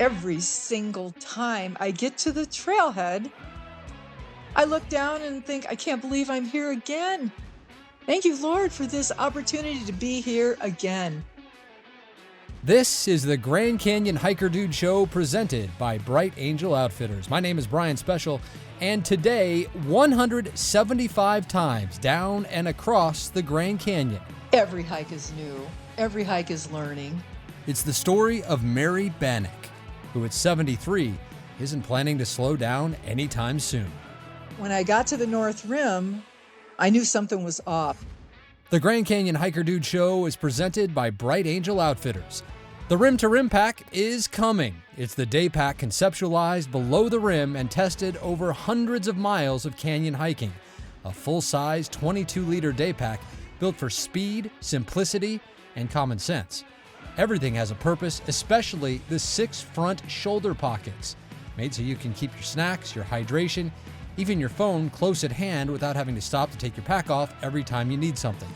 Every single time I get to the trailhead, I look down and think, I can't believe I'm here again. Thank you, Lord, for this opportunity to be here again. This is the Grand Canyon Hiker Dude Show presented by Bright Angel Outfitters. My name is Brian Special, and today, 175 times down and across the Grand Canyon. Every hike is new. Every hike is learning. It's the story of Mary Banik, who at 73 isn't planning to slow down anytime soon. When I got to the North Rim, I knew something was off. The Grand Canyon Hiker Dude Show is presented by Bright Angel Outfitters. The Rim to Rim Pack is coming. It's the day pack conceptualized below the rim and tested over hundreds of miles of canyon hiking. A full-size 22-liter day pack built for speed, simplicity, and common sense. Everything has a purpose, especially the 6 front shoulder pockets, made so you can keep your snacks, your hydration, even your phone close at hand without having to stop to take your pack off every time you need something.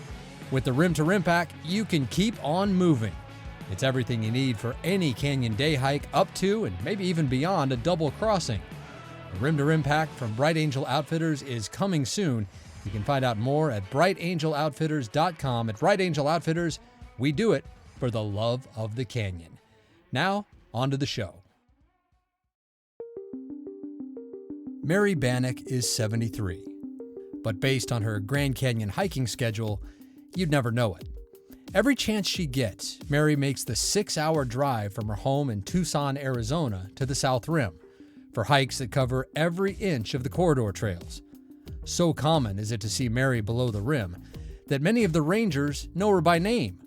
With the Rim to Rim Pack, you can keep on moving. It's everything you need for any canyon day hike up to and maybe even beyond a double crossing. The Rim to Rim Pack from Bright Angel Outfitters is coming soon. You can find out more at brightangeloutfitters.com. At Bright Angel Outfitters, we do it for the love of the canyon. Now, on to the show. Mary Banik is 73, but based on her Grand Canyon hiking schedule, you'd never know it. Every chance she gets, Mary makes the 6-hour drive from her home in Tucson, Arizona to the South Rim for hikes that cover every inch of the corridor trails. So common is it to see Mary below the rim that many of the rangers know her by name.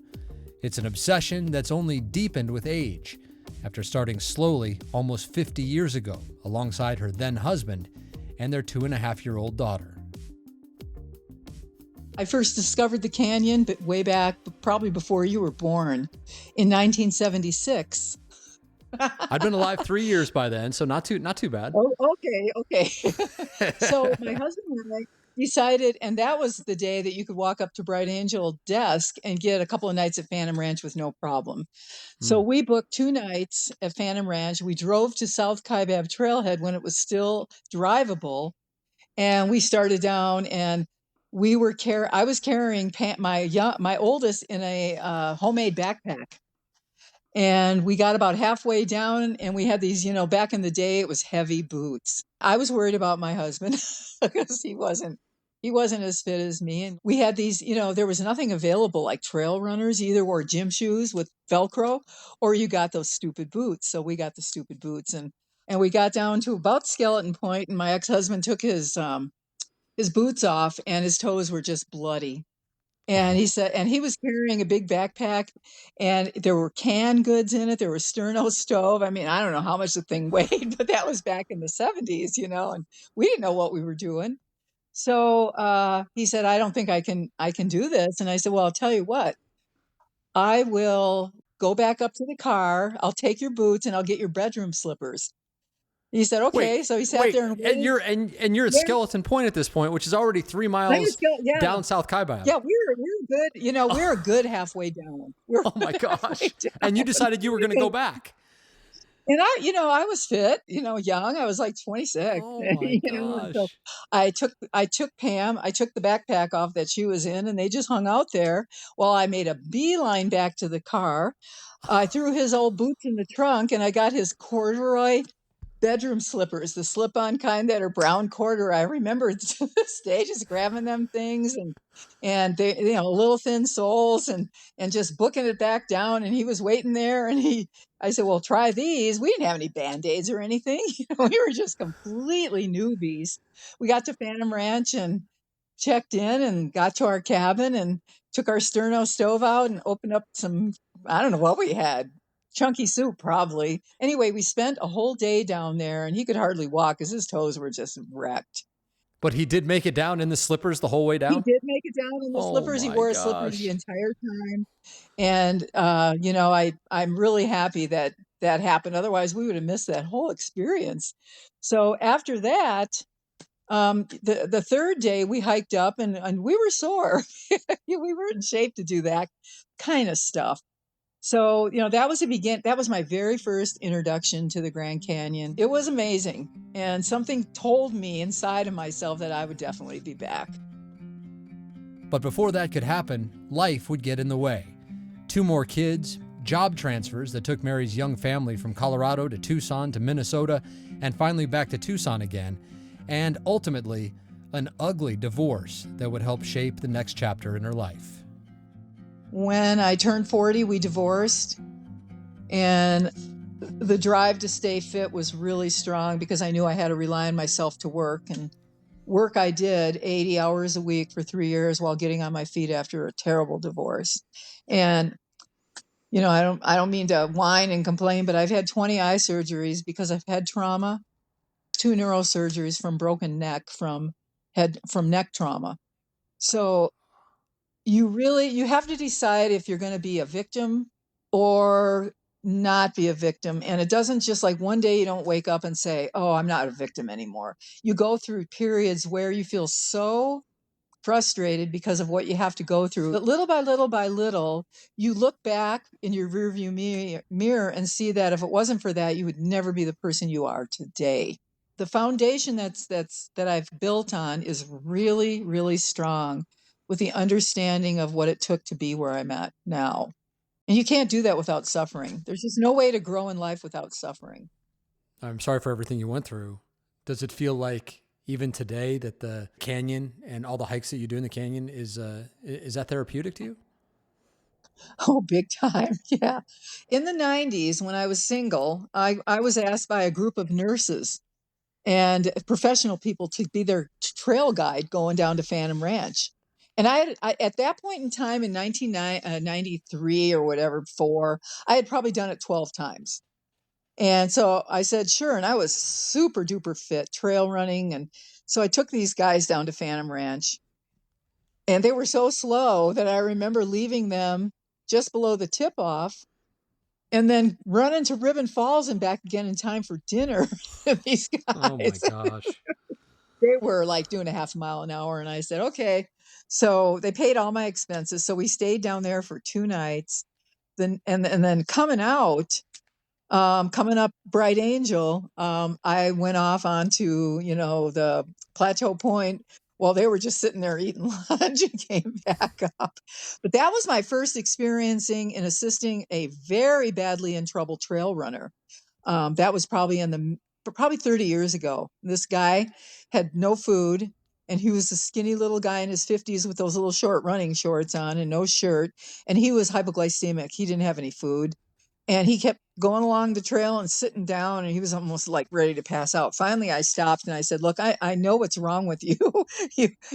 It's an obsession that's only deepened with age, after starting slowly almost 50 years ago alongside her then husband and their 2.5-year-old daughter. I first discovered the canyon, but way back, probably before you were born, in 1976. I'd been alive 3 years by then, so not too bad. Oh, okay. So my husband and I decided, and that was the day that you could walk up to Bright Angel desk and get a couple of nights at Phantom Ranch with no problem. So we booked 2 nights at Phantom Ranch. We drove to South Kaibab Trailhead when it was still drivable, and we started down. And I was carrying my oldest in a homemade backpack. And we got about halfway down and we had these, back in the day, it was heavy boots. I was worried about my husband because he wasn't as fit as me. And we had these, there was nothing available like trail runners. You either wore gym shoes with Velcro or you got those stupid boots. So we got the stupid boots and we got down to about Skeleton Point, and my ex-husband took his boots off and his toes were just bloody. And he said, and he was carrying a big backpack and there were canned goods in it. There was sterno stove. I mean, I don't know how much the thing weighed, but that was back in the 70s, and we didn't know what we were doing. So he said, I don't think I can do this. And I said, well, I'll tell you what, I will go back up to the car. I'll take your boots and I'll get your bedroom slippers. He said, okay. So he sat there and waited. And you're at Skeleton Point at this point, which is already 3 miles down South Kaibab. Yeah, we're good. We're a good halfway down. Oh my gosh. And you decided you were going to go back. And I was fit, young. I was like 26. Oh my gosh. So I took Pam, I took the backpack off that she was in, and they just hung out there while I made a beeline back to the car. I threw his old boots in the trunk and I got his corduroy bedroom slippers, the slip-on kind that are brown corduroy. I remember to this day just grabbing them things and they, little thin soles and just booking it back down. And he was waiting there and I said, well, try these. We didn't have any Band-Aids or anything. We were just completely newbies. We got to Phantom Ranch and checked in and got to our cabin and took our sterno stove out and opened up some, I don't know what we had. Chunky soup, probably. Anyway, we spent a whole day down there and he could hardly walk because his toes were just wrecked. But he did make it down in the slippers the whole way down? He did make it down in the slippers. He wore his slippers the entire time. And, I'm really happy that happened. Otherwise, we would have missed that whole experience. So after that, the third day we hiked up and we were sore. We were in shape to do that kind of stuff. So, that was that was my very first introduction to the Grand Canyon. It was amazing. And something told me inside of myself that I would definitely be back. But before that could happen, life would get in the way. 2 more kids, job transfers that took Mary's young family from Colorado to Tucson to Minnesota, and finally back to Tucson again, and ultimately, an ugly divorce that would help shape the next chapter in her life. When I turned 40, we divorced, and the drive to stay fit was really strong because I knew I had to rely on myself to work, and work I did 80 hours a week for 3 years while getting on my feet after a terrible divorce. And I don't mean to whine and complain, but I've had 20 eye surgeries because I've had trauma, 2 neurosurgeries from broken neck from neck trauma. So you have to decide if you're going to be a victim or not be a victim. And it doesn't just like one day you don't wake up and say, "Oh, I'm not a victim anymore." You go through periods where you feel so frustrated because of what you have to go through. But little by little by little, you look back in your rearview mirror and see that if it wasn't for that, you would never be the person you are today. The foundation that I've built on is really, really strong with the understanding of what it took to be where I'm at now. And you can't do that without suffering. There's just no way to grow in life without suffering. I'm sorry for everything you went through. Does it feel like even today that the canyon and all the hikes that you do in the canyon is that therapeutic to you? Oh, big time. Yeah. In the 90s, when I was single, I was asked by a group of nurses and professional people to be their trail guide going down to Phantom Ranch. And at that point in time in 1993 or whatever, 4, I had probably done it 12 times. And so I said, sure. And I was super duper fit trail running. And so I took these guys down to Phantom Ranch, and they were so slow that I remember leaving them just below the tip off and then running to Ribbon Falls and back again in time for dinner. These Oh my guys, gosh. they were like doing a half mile an hour. And I said, okay. So they paid all my expenses. So we stayed down there for 2 nights. And then coming up Bright Angel, I went off onto, the Plateau Point while they were just sitting there eating lunch and came back up. But that was my first experiencing and assisting a very badly in trouble trail runner. That was probably 30 years ago. This guy had no food, and he was a skinny little guy in his 50s with those little short running shorts on and no shirt. And he was hypoglycemic. He didn't have any food. And he kept going along the trail and sitting down, and he was almost like ready to pass out. Finally, I stopped and I said, look, I know what's wrong with you.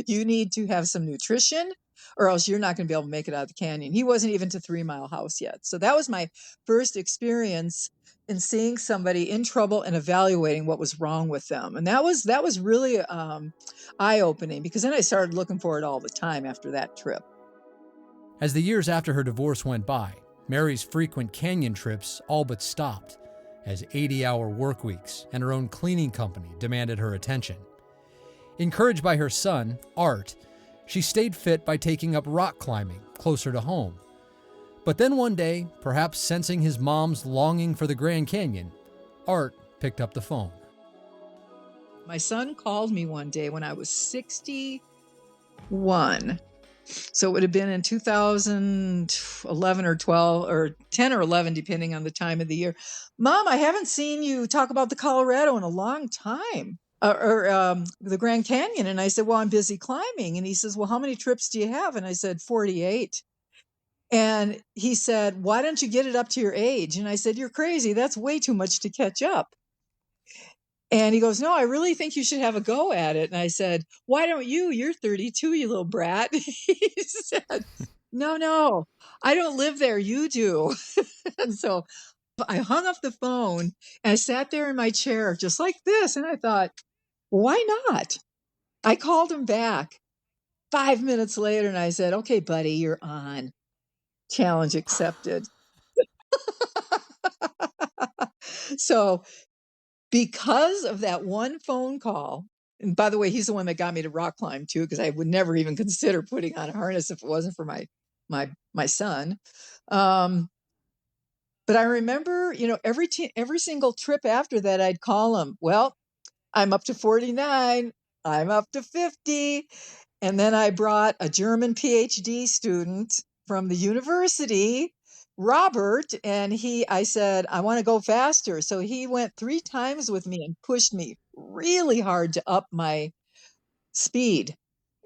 you need to have some nutrition, or else you're not going to be able to make it out of the canyon. He wasn't even to 3 Mile House yet. So that was my first experience in seeing somebody in trouble and evaluating what was wrong with them. And that was really eye-opening, because then I started looking for it all the time after that trip. As the years after her divorce went by, Mary's frequent canyon trips all but stopped, as 80-hour work weeks and her own cleaning company demanded her attention. Encouraged by her son, Art, she stayed fit by taking up rock climbing closer to home. But then one day, perhaps sensing his mom's longing for the Grand Canyon, Art picked up the phone. My son called me one day when I was 61. So it would have been in 2011 or 12 or 10 or 11, depending on the time of the year. Mom, I haven't seen you talk about the Colorado in a long time, or the Grand Canyon. And I said, well, I'm busy climbing. And he says, well, how many trips do you have? And I said, 48. And he said, why don't you get it up to your age? And I said, you're crazy. That's way too much to catch up. And he goes, no, I really think you should have a go at it. And I said, why don't you? You're 32, you little brat. He said, no, I don't live there. You do. And so I hung up the phone and I sat there in my chair just like this. And I thought, why not? I called him back 5 minutes later and I said, okay, buddy, you're on. Challenge accepted. So because of that one phone call, and by the way, he's the one that got me to rock climb too, because I would never even consider putting on a harness if it wasn't for my son. But I remember, every single trip after that, I'd call them. Well, I'm up to 49. I'm up to 50. And then I brought a German PhD student from the university, Robert, and I said, I want to go faster. So he went 3 times with me and pushed me really hard to up my speed.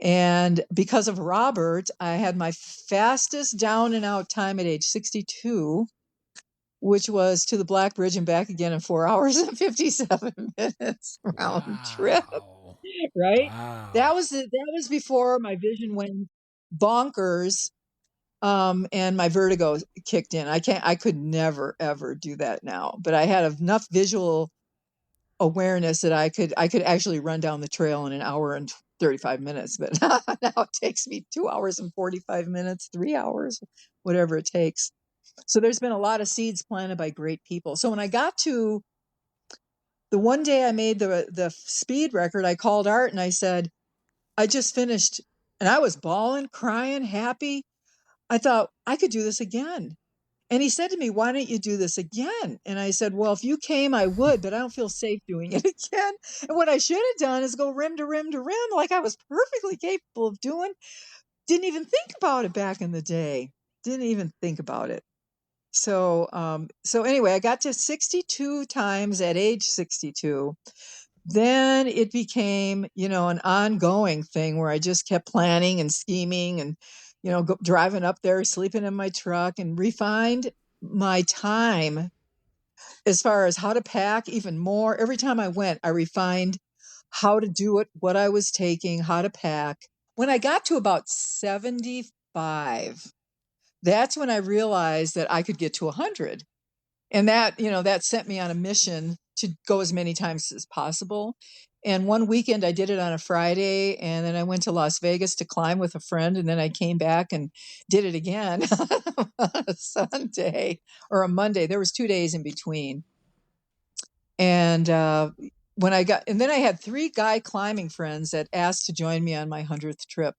And because of Robert, I had my fastest down and out time at age 62, which was to the Black Bridge and back again in 4 hours and 57 minutes round trip, Wow. right? Wow. That was before my vision went bonkers, and my vertigo kicked in. I could never ever do that now, but I had enough visual awareness that I could actually run down the trail in an hour and 35 minutes, but now it takes me 2 hours and 45 minutes, 3 hours, whatever it takes. So there's been a lot of seeds planted by great people. So when I got to the one day I made the speed record, I called Art and I said, I just finished, and I was bawling, crying, happy. I thought I could do this again. And he said to me, why don't you do this again? And I said, well, if you came, I would, but I don't feel safe doing it again. And what I should have done is go rim to rim to rim, like I was perfectly capable of doing. Didn't even think about it back in the day. Didn't even think about it. So anyway, I got to 62 times at age 62. Then it became, an ongoing thing where I just kept planning and scheming and, driving up there, sleeping in my truck, and refined my time as far as how to pack even more. Every time I went, I refined how to do it, what I was taking, how to pack. When I got to about 75, that's when I realized that I could get to 100. And that sent me on a mission to go as many times as possible. And one weekend I did it on a Friday, and then I went to Las Vegas to climb with a friend, and then I came back and did it again on a Sunday or a Monday. There was 2 days in between. And and then I had 3 guy climbing friends that asked to join me on my 100th trip.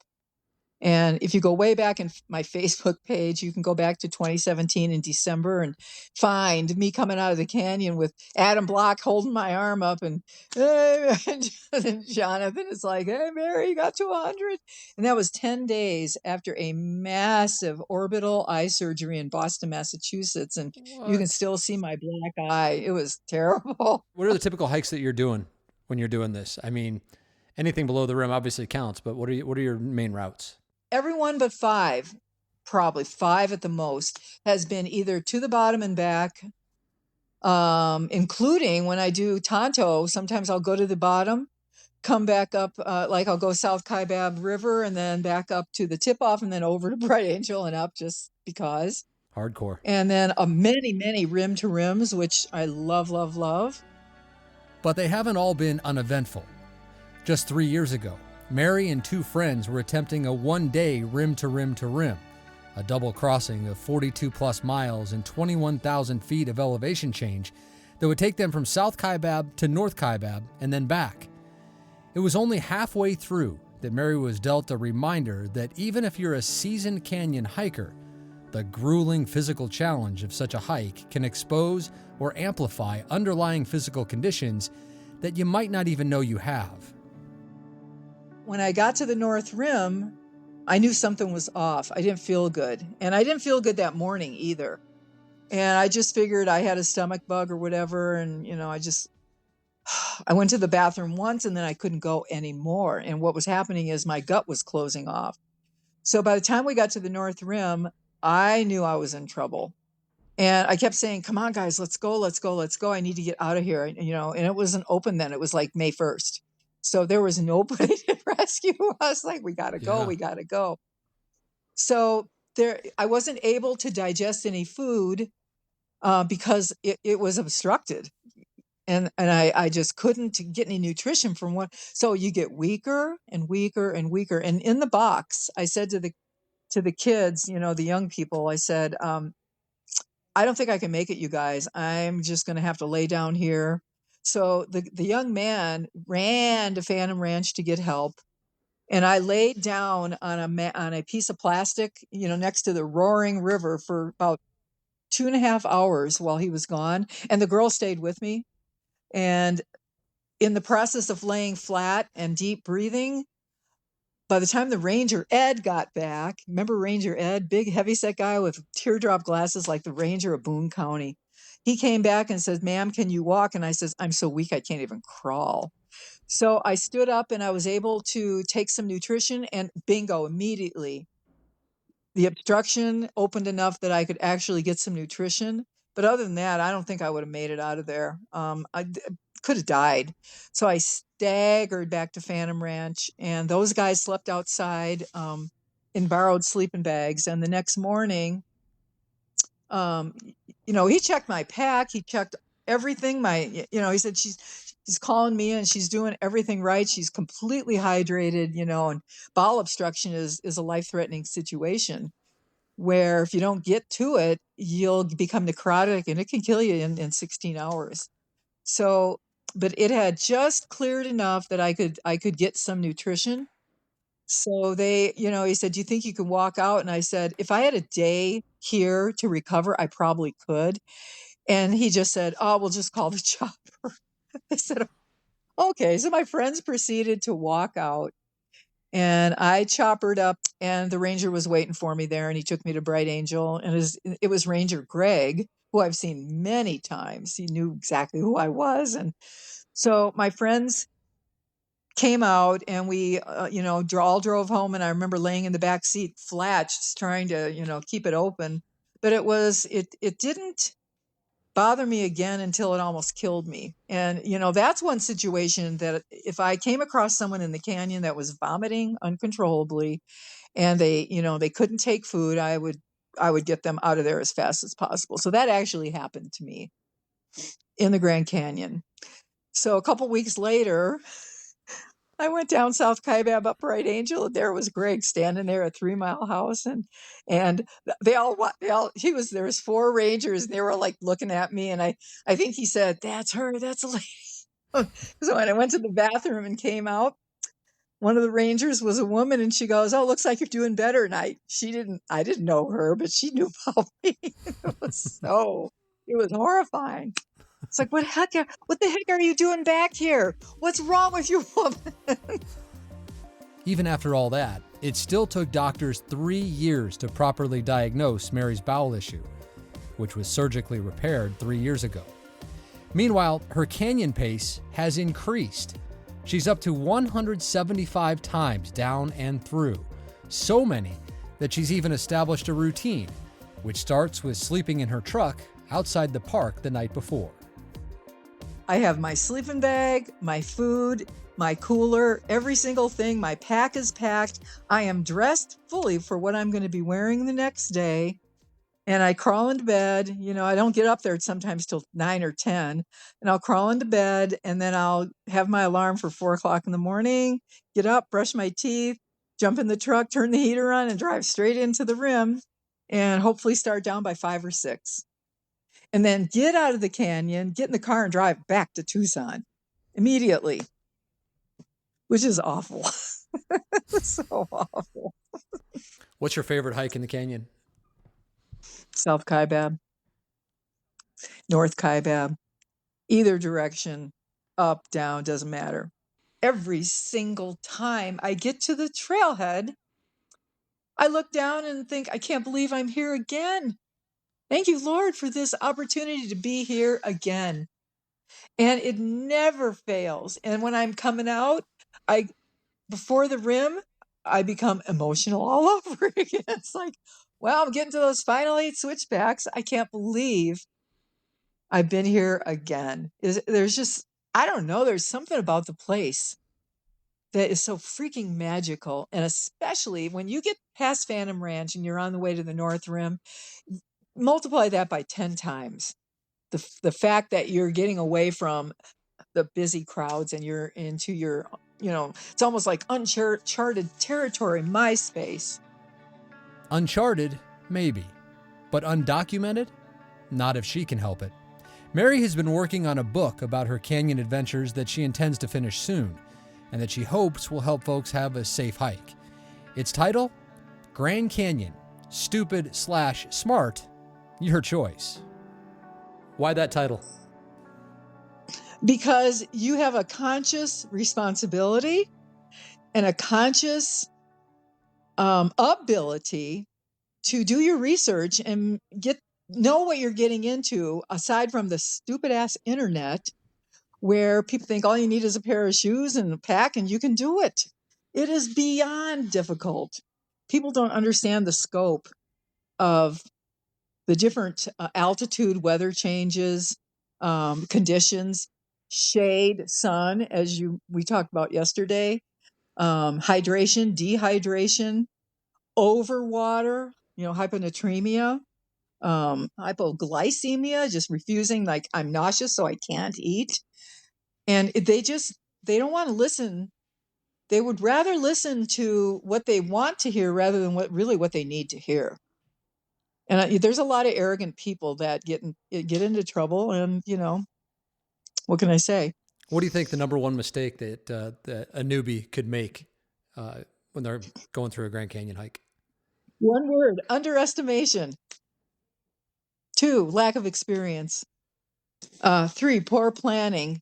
And if you go way back in my Facebook page, you can go back to 2017 in December and find me coming out of the canyon with Adam Block holding my arm up, and, and Jonathan is like, hey, Mary, you got to 100. And that was 10 days after a massive orbital eye surgery in Boston, Massachusetts. And you can What? still see my black eye. It was terrible. What are the typical hikes that you're doing when you're doing this? I mean, anything below the rim obviously counts, but what are your main routes? Everyone but 5, probably 5 at the most, has been either to the bottom and back, including when I do Tonto. Sometimes I'll go to the bottom, come back up, like I'll go South Kaibab River and then back up to the tip off and then over to Bright Angel and up just because. Hardcore. And then many, many rim to rims, which I love, love, love. But they haven't all been uneventful. Just 3 years ago, Mary and 2 friends were attempting a one-day rim to rim to rim, a double crossing of 42 plus miles and 21,000 feet of elevation change that would take them from South Kaibab to North Kaibab and then back. It was only halfway through that Mary was dealt a reminder that even if you're a seasoned canyon hiker, the grueling physical challenge of such a hike can expose or amplify underlying physical conditions that you might not even know you have. When I got to the North Rim, I knew something was off. I didn't feel good. And I didn't feel good that morning either. And I just figured I had a stomach bug or whatever. And, I went to the bathroom once and then I couldn't go anymore. And what was happening is my gut was closing off. So by the time we got to the North Rim, I knew I was in trouble. And I kept saying, come on, guys, let's go, let's go, let's go. I need to get out of here. And it wasn't open then. It was like May 1st. So there was nobody to rescue us. Like, we got to go, Yeah. we got to go. So I wasn't able to digest any food because it was obstructed. And I just couldn't get any nutrition from what. So you get weaker and weaker and weaker. And in the box, I said to the kids, the young people, I said, I don't think I can make it, you guys. I'm just going to have to lay down here. So the young man ran to Phantom Ranch to get help. And I laid down on a piece of plastic, next to the roaring river for about 2.5 hours while he was gone. And the girl stayed with me. And in the process of laying flat and deep breathing, by the time the Ranger Ed got back, remember Ranger Ed, big heavyset guy with teardrop glasses like the Ranger of Boone County. He came back and said, "Ma'am, can you walk?" And I says, "I'm so weak, I can't even crawl." So I stood up and I was able to take some nutrition, and bingo, immediately the obstruction opened enough that I could actually get some nutrition. But other than that, I don't think I would have made it out of there. Could have died. So I staggered back to Phantom Ranch, and those guys slept outside in borrowed sleeping bags. And the next morning, um, he checked my pack. He checked everything. He said she's calling me and she's doing everything right. She's completely hydrated, and bowel obstruction is a life-threatening situation where if you don't get to it, you'll become necrotic and it can kill you in 16 hours. So, but it had just cleared enough that I could get some nutrition. So he said, "Do you think you could walk out?" And I said, "If I had a day here to recover, I probably could." And he just said, "Oh, we'll just call the chopper." I said, "Okay." So my friends proceeded to walk out, and I choppered up, and the Ranger was waiting for me there, and he took me to Bright Angel, and it was Ranger Greg, who I've seen many times. He knew exactly who I was. And so my friends came out, and we, all drove home. And I remember laying in the back seat flat, just trying to, keep it open. But it didn't bother me again until it almost killed me. And, that's one situation that if I came across someone in the canyon that was vomiting uncontrollably and they couldn't take food, I would get them out of there as fast as possible. So that actually happened to me in the Grand Canyon. So a couple weeks later, I went down South Kaibab up Bright Angel, and there was Greg standing there at 3 Mile House, and there was 4 Rangers, and they were like looking at me, and I think he said, "That's her, that's a lady." So when I went to the bathroom and came out, one of the Rangers was a woman, and she goes, "Oh, looks like you're doing better." And I didn't know her, but she knew about me. It was horrifying. It's like, what the heck are you doing back here? What's wrong with you, woman? Even after all that, it still took doctors 3 years to properly diagnose Mary's bowel issue, which was surgically repaired 3 years ago. Meanwhile, her canyon pace has increased. She's up to 175 times down and through, so many that she's even established a routine, which starts with sleeping in her truck outside the park the night before. I have my sleeping bag, my food, my cooler, every single thing. My pack is packed. I am dressed fully for what I'm going to be wearing the next day. And I crawl into bed. I don't get up there sometimes till 9 or 10. And I'll crawl into bed, and then I'll have my alarm for 4 o'clock in the morning, get up, brush my teeth, jump in the truck, turn the heater on, and drive straight into the rim, and hopefully start down by 5 or 6. And then get out of the canyon, get in the car, and drive back to Tucson immediately, which is awful. So awful. What's your favorite hike in the canyon? South Kaibab, North Kaibab, either direction, up, down, doesn't matter. Every single time I get to the trailhead, I look down and think, I can't believe I'm here again. Thank you, Lord, for this opportunity to be here again. And it never fails. And when I'm coming out, before the rim, I become emotional all over again. It's like, well, I'm getting to those final 8 switchbacks. I can't believe I've been here again. There's just, I don't know, there's something about the place that is so freaking magical. And especially when you get past Phantom Ranch and you're on the way to the North Rim, multiply that by 10 times. The fact that you're getting away from the busy crowds and you're into your, it's almost like uncharted territory, my space. Uncharted, maybe. But undocumented? Not if she can help it. Mary has been working on a book about her canyon adventures that she intends to finish soon, and that she hopes will help folks have a safe hike. Its title? Grand Canyon, Stupid/Smart, Your choice. Why that title? Because you have a conscious responsibility and a conscious ability to do your research and know what you're getting into, aside from the stupid ass internet where people think all you need is a pair of shoes and a pack and you can do it. It is beyond difficult. People don't understand the scope of the different altitude, weather changes, conditions, shade, sun, as we talked about yesterday, hydration, dehydration, overwater, hyponatremia, hypoglycemia, just refusing, like I'm nauseous, so I can't eat. And they don't want to listen. They would rather listen to what they want to hear rather than what they need to hear. And there's a lot of arrogant people that get into trouble. And what can I say? What do you think the number one mistake that a newbie could make when they're going through a Grand Canyon hike? One word: underestimation. 2, lack of experience. 3, poor planning.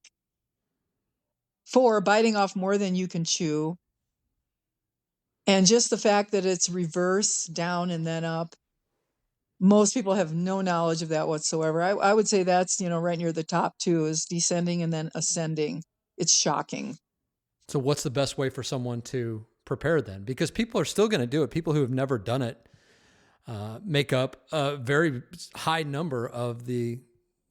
4, biting off more than you can chew. And just the fact that it's reverse, down and then up. Most people have no knowledge of that whatsoever. I would say that's, right near the top 2 is descending and then ascending. It's shocking. So what's the best way for someone to prepare then? Because people are still going to do it. People who have never done it make up a very high number of the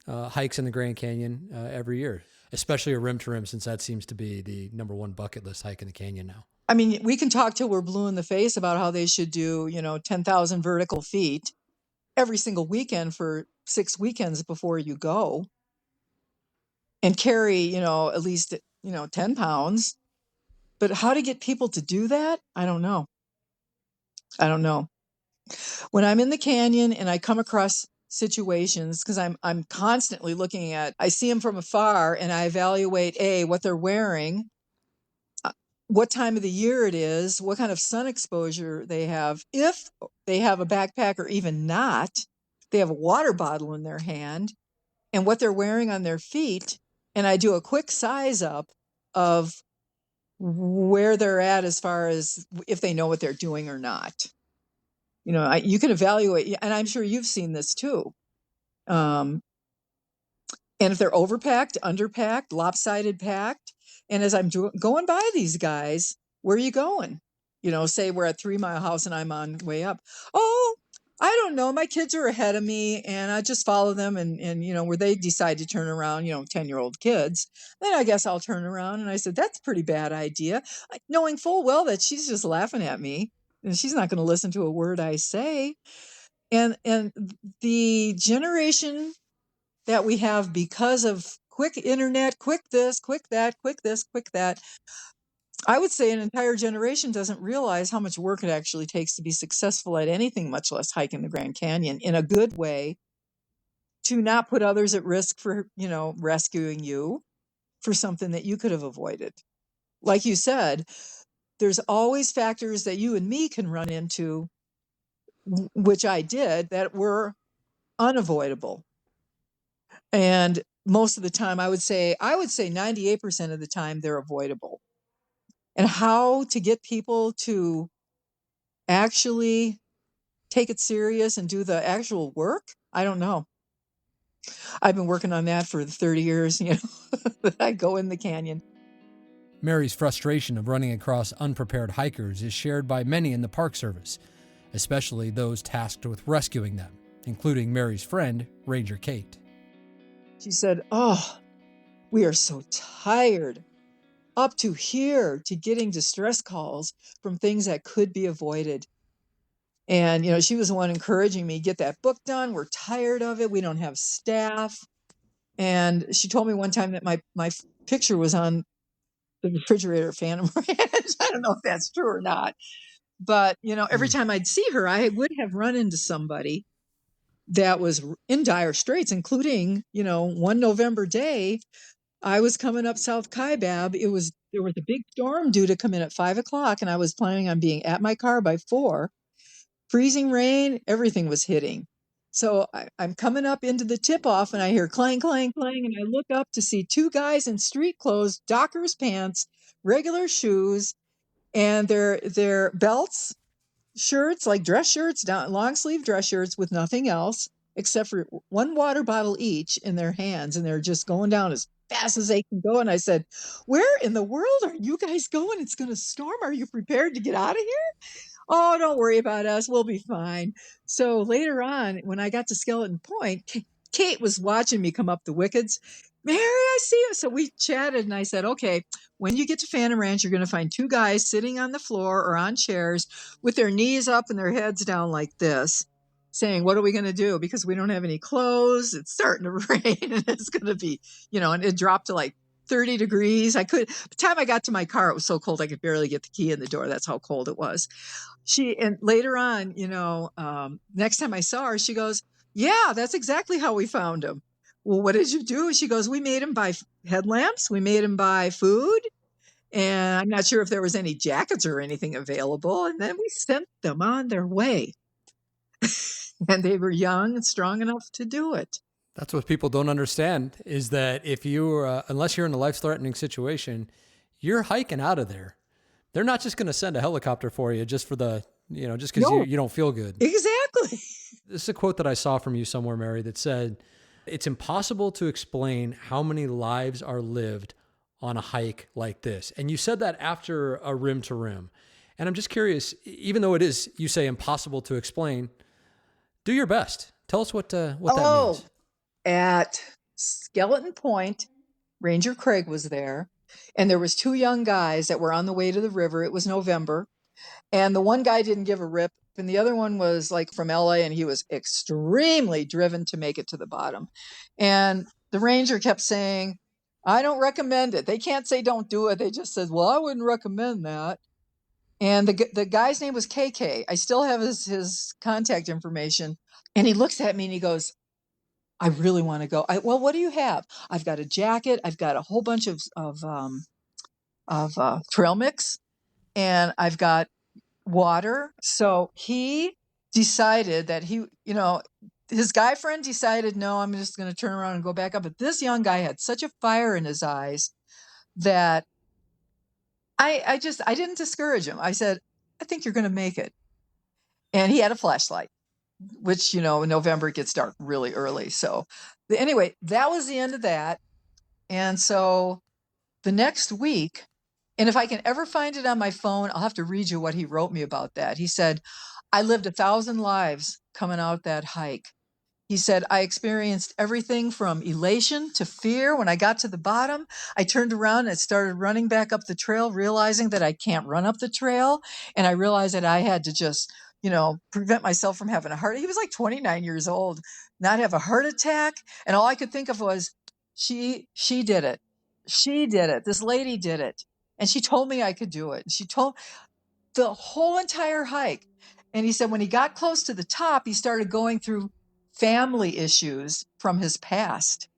hikes in the Grand Canyon every year, especially a rim to rim, since that seems to be the number one bucket list hike in the canyon now. I mean, we can talk till we're blue in the face about how they should do, 10,000 vertical feet every single weekend for 6 weekends before you go, and carry, at least, 10 pounds. But how to get people to do that? I don't know. When I'm in the canyon and I come across situations, because I'm constantly looking I see them from afar and I evaluate what they're wearing, what time of the year it is, what kind of sun exposure they have, if they have a backpack or even not, they have a water bottle in their hand, and what they're wearing on their feet. And I do a quick size up of where they're at as far as if they know what they're doing or not. You can evaluate, and I'm sure you've seen this too. And if they're overpacked, underpacked, lopsided packed, and as I'm going by these guys, where are you going? Say we're at 3 Mile House and I'm on way up. Oh, I don't know. My kids are ahead of me and I just follow them. And where they decide to turn around, 10-year-old kids, then I guess I'll turn around. And I said, that's a pretty bad idea. Knowing full well that she's just laughing at me and she's not going to listen to a word I say. And the generation that we have, because of quick internet, quick this, quick that, quick this, quick that, I would say an entire generation doesn't realize how much work it actually takes to be successful at anything, much less hiking the Grand Canyon in a good way, to not put others at risk for, rescuing you for something that you could have avoided. Like you said, there's always factors that you and me can run into, which I did, that were unavoidable. And most of the time, I would say 98% of the time they're avoidable. And how to get people to actually take it serious and do the actual work, I don't know. I've been working on that for the 30 years, that I go in the canyon. Mary's frustration of running across unprepared hikers is shared by many in the Park Service, especially those tasked with rescuing them, including Mary's friend, Ranger Kate. She said, "Oh, we are so tired up to here to getting distress calls from things that could be avoided." And, she was the one encouraging me, get that book done. We're tired of it. We don't have staff. And she told me one time that my picture was on the refrigerator at Phantom Ranch. I don't know if that's true or not. But, every time I'd see her, I would have run into somebody that was in dire straits, including, one November day, I was coming up South Kaibab. There was a big storm due to come in at 5:00, and I was planning on being at my car by 4. Freezing rain, everything was hitting. So I'm coming up into the tip off and I hear clang, clang, clang. And I look up to see two guys in street clothes, Dockers pants, regular shoes, and their belts, shirts, like dress shirts, down long sleeve dress shirts with nothing else except for one water bottle each in their hands. And they're just going down as fast as they can go. And I said, "Where in the world are you guys going? It's going to storm. Are you prepared to get out of here?" "Oh, don't worry about us. We'll be fine." So later on, when I got to Skeleton Point, Kate was watching me come up the wickets. "Mary, I see you." So we chatted and I said, "Okay, when you get to Phantom Ranch, you're going to find two guys sitting on the floor or on chairs with their knees up and their heads down like this, saying, 'What are we going to do? Because we don't have any clothes. It's starting to rain and it's going to be, and it dropped to like 30 degrees. By the time I got to my car, it was so cold I could barely get the key in the door. That's how cold it was. And later on, next time I saw her, she goes, "Yeah, that's exactly how we found him." "Well, what did you do?" She goes, "We made him buy headlamps. We made him buy food. And I'm not sure if there was any jackets or anything available. And then we sent them on their way." And they were young and strong enough to do it. That's what people don't understand is that if unless you're in a life-threatening situation, you're hiking out of there. They're not just going to send a helicopter for you just for just because No, you don't feel good. exactly. This is a quote that I saw from you somewhere, Mary, that said, "It's impossible to explain how many lives are lived on a hike like this." And you said that after a rim to rim. And I'm just curious, even though it is, you say, impossible to explain, do your best. Tell us what that means. At Skeleton Point, Ranger Craig was there, and there was two young guys that were on the way to the river. It was November, and the one guy didn't give a rip, and the other one was like from LA, and he was extremely driven to make it to the bottom. And the ranger kept saying, "I don't recommend it." They can't say don't do it. They just said, "Well, I wouldn't recommend that." And the guy's name was KK. I still have his contact information. And he looks at me and he goes, "I really want to go." "Well, what do you have?" "I've got a jacket. I've got a whole bunch of trail mix, and I've got water." So he decided that his guy friend decided, "No, I'm just going to turn around and go back up." But this young guy had such a fire in his eyes that I didn't discourage him. I said, "I think you're going to make it." And he had a flashlight, which, in November it gets dark really early. So anyway, that was the end of that. And so the next week, and if I can ever find it on my phone, I'll have to read you what he wrote me about that. He said, "I lived 1,000 lives coming out that hike." He said, "I experienced everything from elation to fear. When I got to the bottom, I turned around and started running back up the trail, realizing that I can't run up the trail. And I realized that I had to just, prevent myself from having a heart." He was like 29 years old, not have a heart attack. And all I could think of was, she did it. She did it. This lady did it. And she told me I could do it. And she told the whole entire hike. And he said when he got close to the top, he started going through family issues from his past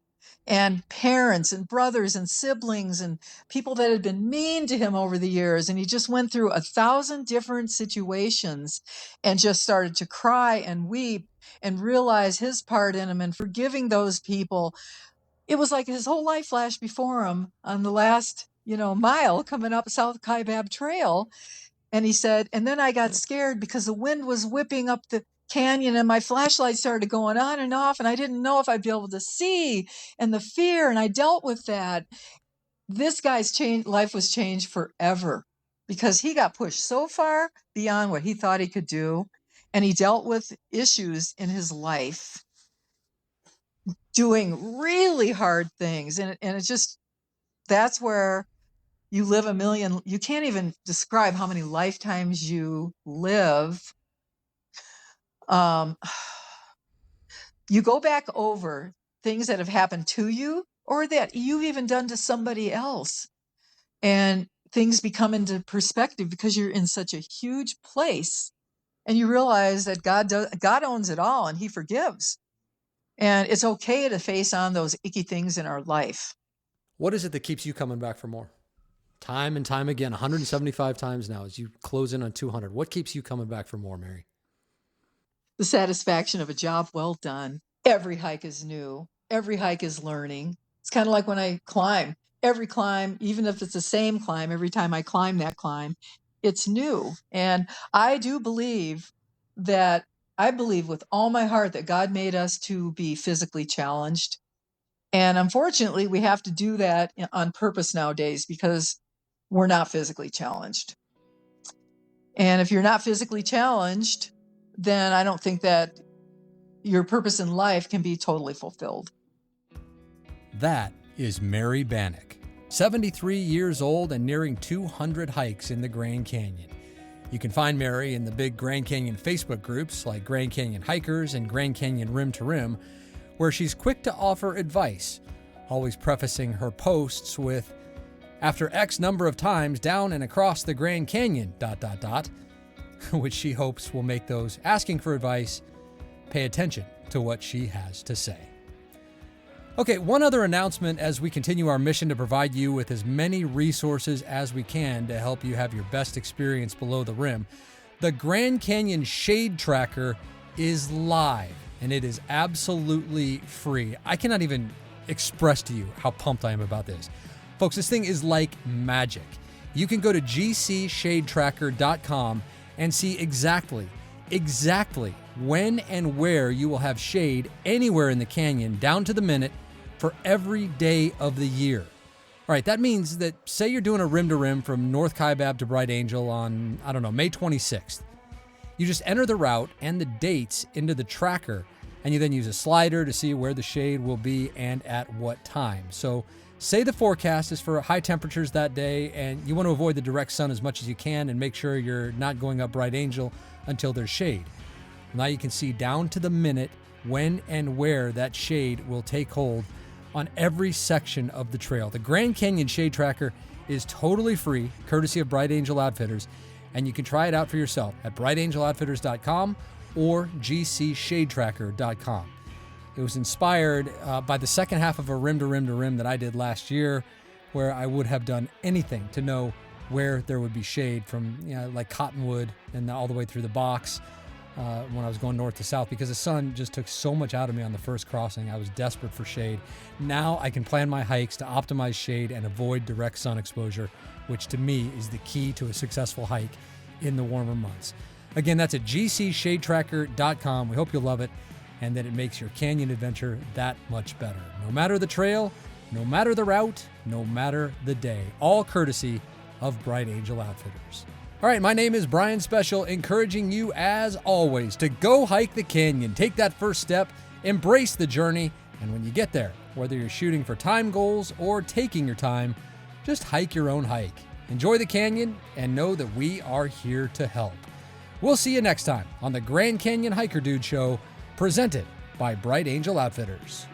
and parents and brothers and siblings and people that had been mean to him over the years. And he just went through 1,000 different situations and just started to cry and weep and realize his part in him and forgiving those people. It was like his whole life flashed before him on the last, mile coming up South Kaibab Trail. And he said, and then I got scared because the wind was whipping up the canyon and my flashlight started going on and off and I didn't know if I'd be able to see, and the fear, and I dealt with that. This guy's life was changed forever because he got pushed so far beyond what he thought he could do. And he dealt with issues in his life, doing really hard things. And it's just, that's where you live a million. You can't even describe how many lifetimes you live. You go back over things that have happened to you or that you've even done to somebody else, and things become into perspective because you're in such a huge place, and you realize that God owns it all and he forgives, and it's okay to face on those icky things in our life. What is it that keeps you coming back for more? Time and time again, 175 times now as you close in on 200. What keeps you coming back for more, Mary? the satisfaction of a job well done. Every hike is new. Every hike is learning. It's kind of like when I climb. Every climb, even if it's the same climb, every time I climb that climb, it's new. And I do believe that I believe with all my heart that God made us to be physically challenged. And unfortunately, we have to do that on purpose nowadays because we're not physically challenged. And if you're not physically challenged, then I don't think that your purpose in life can be totally fulfilled. That is Mary Banik, 73 years old and nearing 200 hikes in the Grand Canyon. You can find Mary in the big Grand Canyon Facebook groups like Grand Canyon Hikers and Grand Canyon Rim to Rim, where she's quick to offer advice, always prefacing her posts with, "After X number of times down and across the Grand Canyon, ... which she hopes will make those asking for advice pay attention to what she has to say. Okay, one other announcement as we continue our mission to provide you with as many resources as we can to help you have your best experience below the rim. The Grand Canyon Shade Tracker is live, and it is absolutely free. I cannot even express to you how pumped I am about this. Folks, this thing is like magic. You can go to gcshadetracker.com and see exactly when and where you will have shade anywhere in the canyon, down to the minute, for every day of the year. All right, that means that say you're doing a rim to rim from North Kaibab to Bright Angel on, May 26th. You just enter the route and the dates into the tracker, and you then use a slider to see where the shade will be and at what time. So say the forecast is for high temperatures that day, and you want to avoid the direct sun as much as you can and make sure you're not going up Bright Angel until there's shade. Now you can see down to the minute when and where that shade will take hold on every section of the trail. The Grand Canyon Shade Tracker is totally free, courtesy of Bright Angel Outfitters, and you can try it out for yourself at brightangeloutfitters.com or gcshadetracker.com. It was inspired by the second half of a rim to rim to rim that I did last year, where I would have done anything to know where there would be shade from, like Cottonwood and all the way through the box. When I was going north to south, because the sun just took so much out of me on the first crossing. I was desperate for shade. Now I can plan my hikes to optimize shade and avoid direct sun exposure, which to me is the key to a successful hike in the warmer months. Again, that's at gcshadetracker.com. We hope you'll love it and that it makes your canyon adventure that much better. No matter the trail, no matter the route, no matter the day, all courtesy of Bright Angel Outfitters. All right, my name is Brian Special, encouraging you as always to go hike the canyon. Take that first step, embrace the journey, and when you get there, whether you're shooting for time goals or taking your time, just hike your own hike. Enjoy the canyon and know that we are here to help. We'll see you next time on the Grand Canyon Hiker Dude Show, presented by Bright Angel Outfitters.